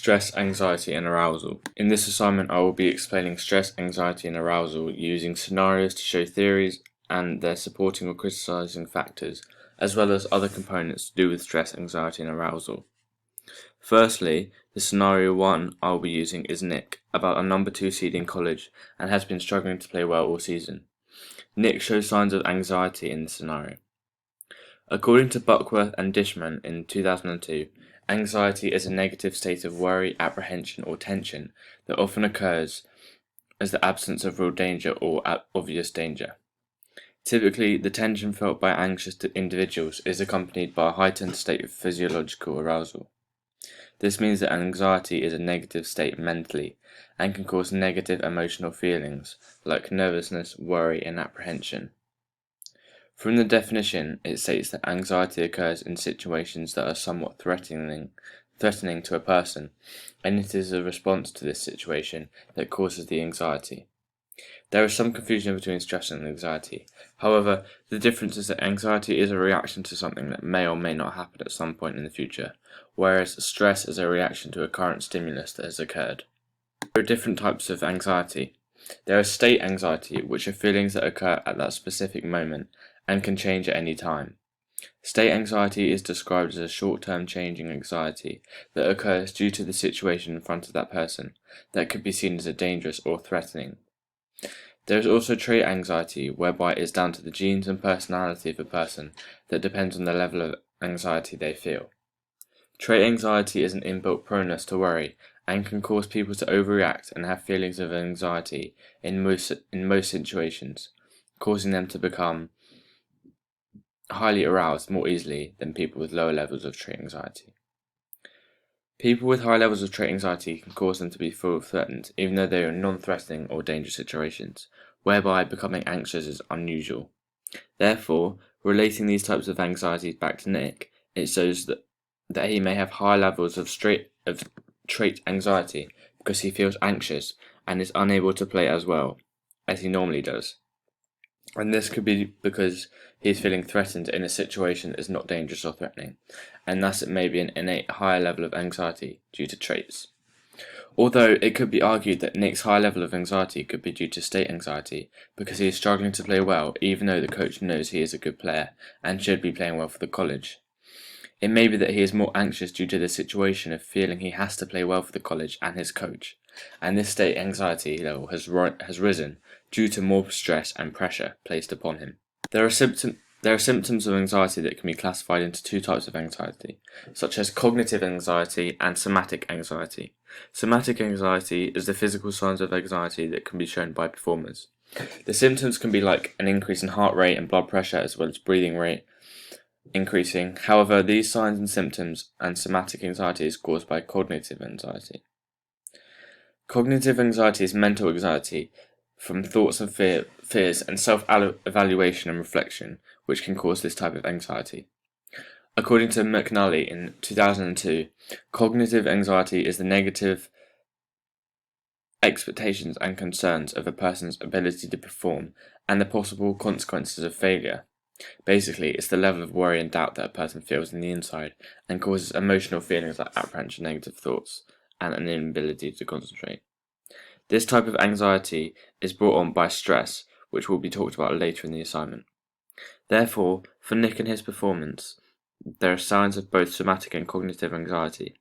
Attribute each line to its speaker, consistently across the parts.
Speaker 1: Stress, anxiety and arousal. In this assignment I will be explaining stress, anxiety and arousal using scenarios to show theories and their supporting or criticizing factors, as well as other components to do with stress, anxiety and arousal. Firstly, the scenario 1 I will be using is Nick, about a number 2 seed in college and has been struggling to play well all season. Nick shows signs of anxiety in the scenario. According to Buckworth and Dishman in 2002, anxiety is a negative state of worry, apprehension, or tension that often occurs as the absence of real danger or obvious danger. Typically, the tension felt by anxious individuals is accompanied by a heightened state of physiological arousal. This means that anxiety is a negative state mentally and can cause negative emotional feelings like nervousness, worry, and apprehension. From the definition, it states that anxiety occurs in situations that are somewhat threatening to a person, and it is a response to this situation that causes the anxiety. There is some confusion between stress and anxiety. However, the difference is that anxiety is a reaction to something that may or may not happen at some point in the future, whereas stress is a reaction to a current stimulus that has occurred. There are different types of anxiety. There is state anxiety, which are feelings that occur at that specific moment and can change at any time. State anxiety is described as a short-term changing anxiety that occurs due to the situation in front of that person that could be seen as dangerous or threatening. There is also trait anxiety, whereby it is down to the genes and personality of a person that depends on the level of anxiety they feel. Trait anxiety is an inbuilt proneness to worry and can cause people to overreact and have feelings of anxiety in most situations, causing them to become highly aroused more easily than people with lower levels of trait anxiety. People with high levels of trait anxiety can cause them to be feel threatened, even though they are in non-threatening or dangerous situations, whereby becoming anxious is unusual. Therefore, relating these types of anxieties back to Nick, it shows that he may have high levels of trait anxiety because he feels anxious and is unable to play as well as he normally does. And this could be because he is feeling threatened in a situation that is not dangerous or threatening, and thus it may be an innate higher level of anxiety due to traits. Although it could be argued that Nick's high level of anxiety could be due to state anxiety, because he is struggling to play well even though the coach knows he is a good player and should be playing well for the college. It may be that he is more anxious due to the situation of feeling he has to play well for the college and his coach, and this state anxiety level has risen due to more stress and pressure placed upon him. There are symptoms of anxiety that can be classified into two types of anxiety, such as cognitive anxiety and somatic anxiety. Somatic anxiety is the physical signs of anxiety that can be shown by performers. The symptoms can be like an increase in heart rate and blood pressure, as well as breathing rate increasing. However, these signs and symptoms and somatic anxiety is caused by cognitive anxiety. Cognitive anxiety is mental anxiety from thoughts and fears and self-evaluation and reflection, which can cause this type of anxiety. According to McNally in 2002, cognitive anxiety is the negative expectations and concerns of a person's ability to perform and the possible consequences of failure. Basically, it's the level of worry and doubt that a person feels in the inside and causes emotional feelings like apprehension, negative thoughts, and an inability to concentrate. This type of anxiety is brought on by stress, which will be talked about later in the assignment. Therefore, for Nick and his performance, there are signs of both somatic and cognitive anxiety.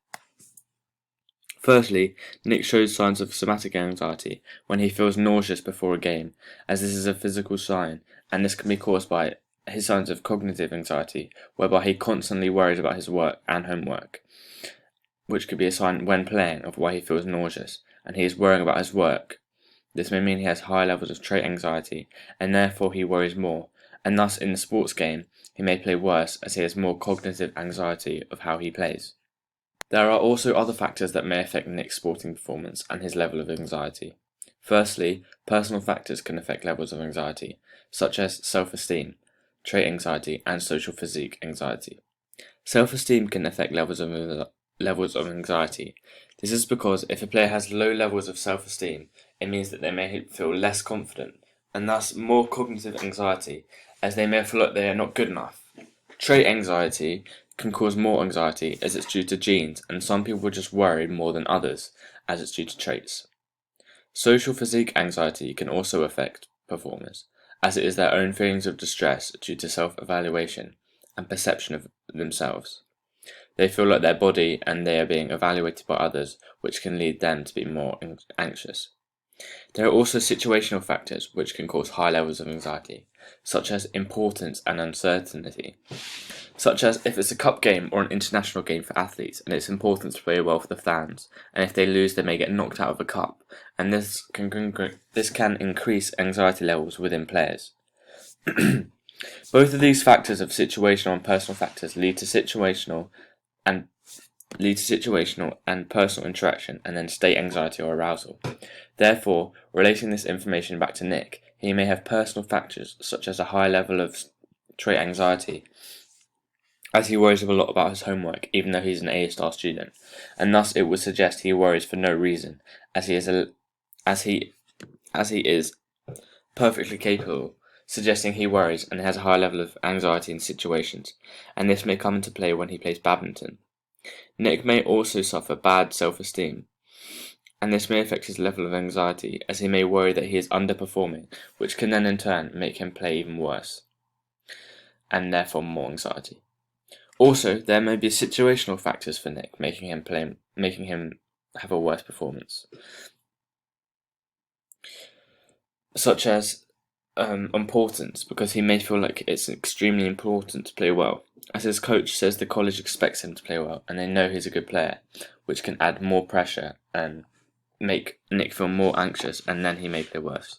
Speaker 1: Firstly, Nick shows signs of somatic anxiety when he feels nauseous before a game, as this is a physical sign, and this can be caused by his signs of cognitive anxiety, whereby he constantly worries about his work and homework, which could be a sign when playing of why he feels nauseous, and he is worrying about his work. This may mean he has high levels of trait anxiety, and therefore he worries more, and thus in the sports game he may play worse as he has more cognitive anxiety of how he plays. There are also other factors that may affect Nick's sporting performance and his level of anxiety. Firstly, personal factors can affect levels of anxiety, such as self-esteem, trait anxiety, and social physique anxiety. Self-esteem can affect levels of anxiety. This is because if a player has low levels of self-esteem, it means that they may feel less confident, and thus more cognitive anxiety, as they may feel like they are not good enough. Trait anxiety can cause more anxiety as it's due to genes, and some people just worry more than others as it's due to traits. Social physique anxiety can also affect performers, as it is their own feelings of distress due to self-evaluation and perception of themselves. They feel like their body and they are being evaluated by others, which can lead them to be more anxious. There are also situational factors which can cause high levels of anxiety, such as importance and uncertainty. Such as if it's a cup game or an international game for athletes and it's important to play well for the fans, and if they lose they may get knocked out of a cup, and this can increase anxiety levels within players. Both of these factors of situational and personal factors lead to situational and personal interaction and then state anxiety or arousal. Therefore, relating this information back to Nick, he may have personal factors such as a high level of trait anxiety, as he worries a lot about his homework even though he's an A-star student, and thus it would suggest he worries for no reason, as he is perfectly capable, suggesting he worries and has a high level of anxiety in situations, and this may come into play when he plays badminton. Nick may also suffer bad self-esteem, and this may affect his level of anxiety, as he may worry that he is underperforming, which can then in turn make him play even worse, and therefore more anxiety. Also, there may be situational factors for Nick, making him have a worse performance, such as importance, because he may feel like it's extremely important to play well, as his coach says the college expects him to play well, and they know he's a good player, which can add more pressure and make Nick feel more anxious, and then he may play worse.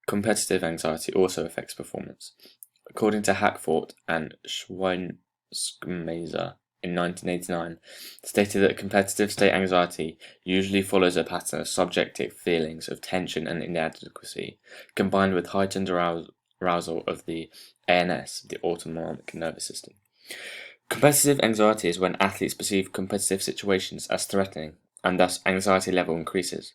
Speaker 1: Competitive anxiety also affects performance. According to Hackford and Schweinsteiger in 1989, stated that competitive state anxiety usually follows a pattern of subjective feelings of tension and inadequacy, combined with heightened arousal of the ANS, the autonomic nervous system. Competitive anxiety is when athletes perceive competitive situations as threatening, and thus anxiety level increases.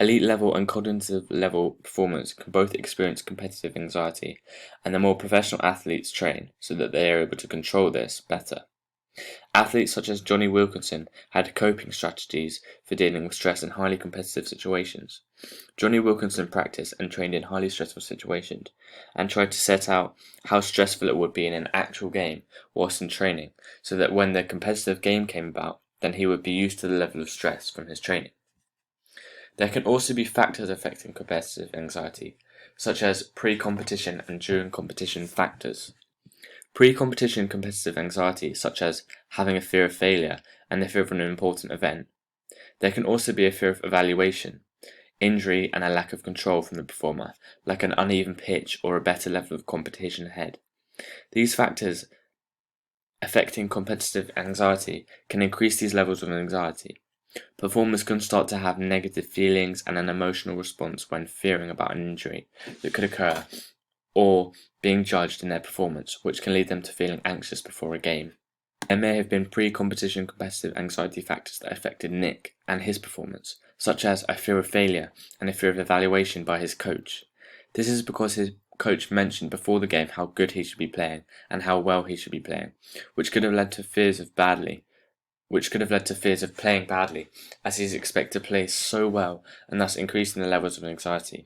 Speaker 1: Elite level and cognitive level performers can both experience competitive anxiety, and the more professional athletes train so that they are able to control this better. Athletes such as Johnny Wilkinson had coping strategies for dealing with stress in highly competitive situations. Johnny Wilkinson practiced and trained in highly stressful situations, and tried to set out how stressful it would be in an actual game whilst in training, so that when the competitive game came about, then he would be used to the level of stress from his training. There can also be factors affecting competitive anxiety, such as pre-competition and during competition factors. Pre-competition competitive anxiety, such as having a fear of failure and the fear of an important event. There can also be a fear of evaluation, injury, and a lack of control from the performer, like an uneven pitch or a better level of competition ahead. These factors affecting competitive anxiety can increase these levels of anxiety. Performers can start to have negative feelings and an emotional response when fearing about an injury that could occur or being judged in their performance, which can lead them to feeling anxious before a game. There may have been pre-competition competitive anxiety factors that affected Nick and his performance, such as a fear of failure and a fear of evaluation by his coach. This is because his coach mentioned before the game how good he should be playing and how well he should be playing, which could have led to fears of playing badly, as he is expected to play so well and thus increasing the levels of anxiety.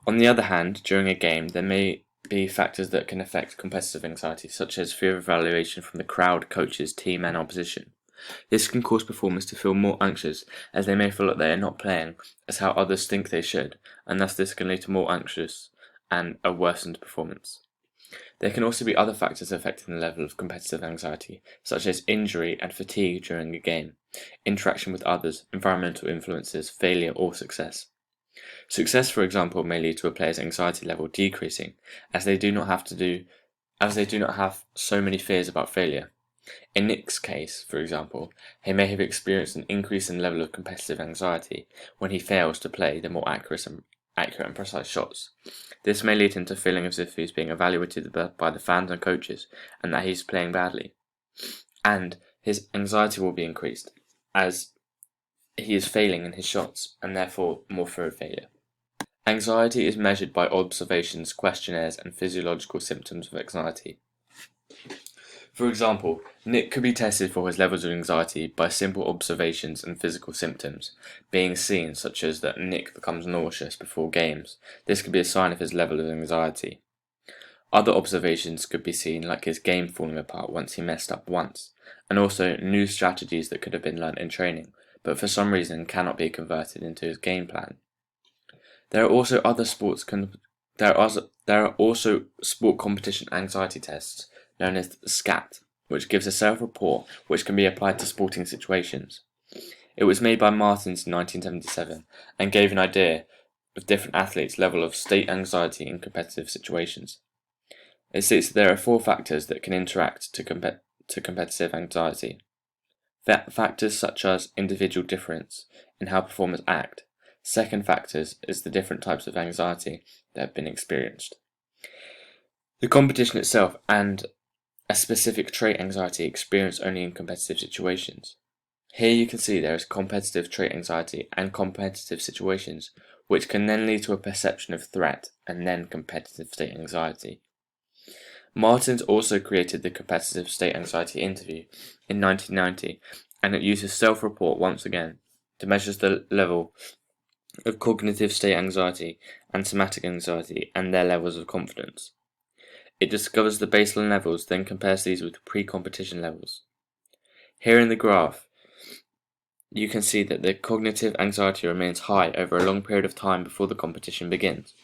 Speaker 1: On the other hand, during a game, there may be factors that can affect competitive anxiety, such as fear of evaluation from the crowd, coaches, team, and opposition. This can cause performers to feel more anxious, as they may feel that they are not playing as how others think they should, and thus this can lead to more anxious and a worsened performance. There can also be other factors affecting the level of competitive anxiety, such as injury and fatigue during a game, interaction with others, environmental influences, failure, or success. Success, for example, may lead to a player's anxiety level decreasing, as they do not have so many fears about failure. In Nick's case, for example, he may have experienced an increase in level of competitive anxiety when he fails to play the more accurate and precise shots. This may lead him to feeling as if he's being evaluated by the fans and coaches, and that he's playing badly. And his anxiety will be increased, as he is failing in his shots, and therefore more fear of failure. Anxiety is measured by observations, questionnaires, and physiological symptoms of anxiety. For example, Nick could be tested for his levels of anxiety by simple observations and physical symptoms being seen, such as that Nick becomes nauseous before games. This could be a sign of his level of anxiety. Other observations could be seen, like his game falling apart once he messed up once, and also new strategies that could have been learnt in training, but for some reason cannot be converted into his game plan. There are also sport competition anxiety tests known as SCAT, which gives a self-report which can be applied to sporting situations. It was made by Martins in 1977 and gave an idea of different athletes' level of state anxiety in competitive situations. It states that there are 4 factors that can interact to competitive anxiety. Factors such as individual difference in how performers act. Second factors is the different types of anxiety that have been experienced. The competition itself and a specific trait anxiety experienced only in competitive situations. Here you can see there is competitive trait anxiety and competitive situations, which can then lead to a perception of threat and then competitive state anxiety. Martins also created the competitive state anxiety interview in 1990, and it uses self-report once again to measure the level of cognitive state anxiety and somatic anxiety and their levels of confidence. It discovers the baseline levels, then compares these with pre-competition levels. Here in the graph, you can see that the cognitive anxiety remains high over a long period of time before the competition begins,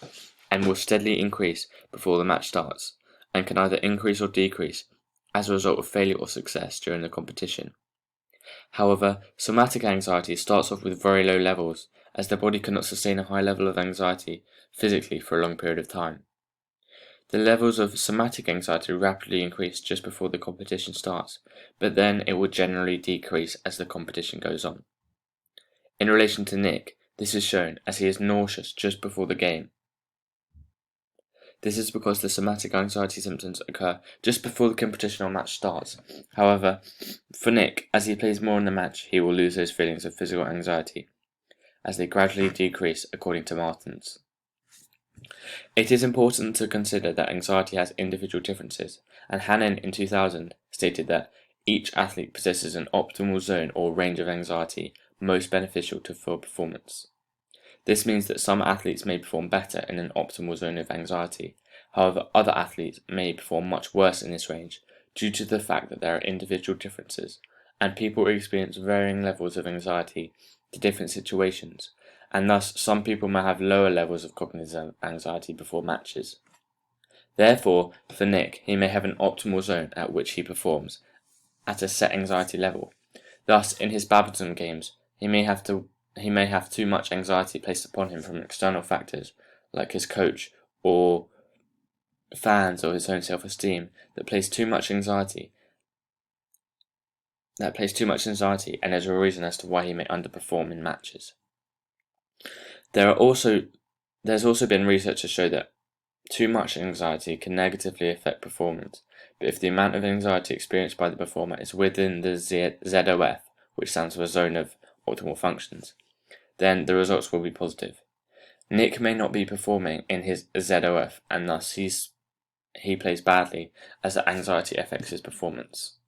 Speaker 1: and will steadily increase before the match starts, and can either increase or decrease as a result of failure or success during the competition. However, somatic anxiety starts off with very low levels, as the body cannot sustain a high level of anxiety physically for a long period of time. The levels of somatic anxiety rapidly increase just before the competition starts, but then it will generally decrease as the competition goes on. In relation to Nick, this is shown as he is nauseous just before the game. This is because the somatic anxiety symptoms occur just before the competition or match starts. However, for Nick, as he plays more in the match, he will lose those feelings of physical anxiety, as they gradually decrease according to Martins. It is important to consider that anxiety has individual differences, and Hannon in 2000 stated that each athlete possesses an optimal zone or range of anxiety most beneficial to full performance. This means that some athletes may perform better in an optimal zone of anxiety, however other athletes may perform much worse in this range due to the fact that there are individual differences, and people experience varying levels of anxiety to different situations, and thus some people may have lower levels of cognitive anxiety before matches. Therefore, for Nick, he may have an optimal zone at which he performs at a set anxiety level. Thus, in his badminton games, he may have too much anxiety placed upon him from external factors, like his coach or fans or his own self-esteem, that place too much anxiety, and is a reason as to why he may underperform in matches. There's also been research to show that too much anxiety can negatively affect performance, but if the amount of anxiety experienced by the performer is within the ZOF, which stands for Zone of Optimal Functions, then the results will be positive. Nick may not be performing in his ZOF, and thus he plays badly, as the anxiety affects his performance.